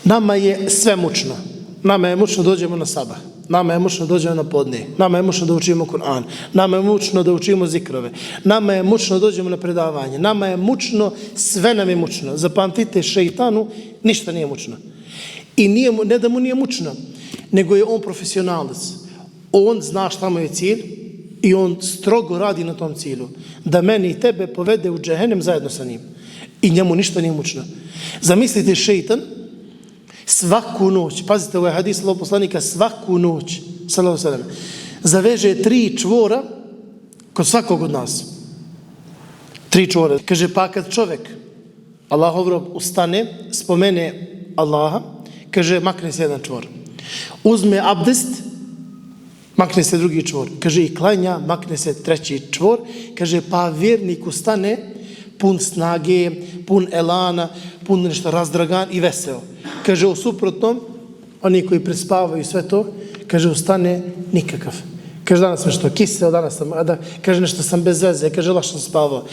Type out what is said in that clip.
Nama je sve mučno. Nama je mučno da dođemo na sabah. Nama je mučno da dođemo na podne. Nama je mučno da učimo Kur'an. Nama je mučno da učimo zikrove. Nama je mučno da dođemo na predavanje. Nama je mučno, sve nam je mučno. Zapamtite, šeitanu ništa nije mučno. I ne da mu nije mučno, nego je on profesionalac. On zna šta mu je cilj i on strogo radi na tom cilju. Da meni i tebe povede u džehennem zajedno sa njim. I njemu ništa nije mučno. Zamislite, šeitan svaku noć, pazite, ovaj hadis Allahov poslanika, svaku noć, sallallahu alejhi ve sellem, zaveže 3 čvora kod svakog od nas. 3 čvora. Kaže, pa kad čovjek, Allahov rob, ustane, spomene Allaha, kaže, makne se jedan čvor. Uzme abdest, makne se drugi čvor. Kaže, i klanja, makne se treći čvor. Kaže, pa vjernik ustane, pun snage, pun elana, pun nešto razdragan i veseo. Kaže, u suprotnom, oni koji prespavaju sve to, kaže, ustane nikakav. Kaže, danas sam što kiseo, danas sam, kaže, nešto sam bez veze, kaže, lašno spavao.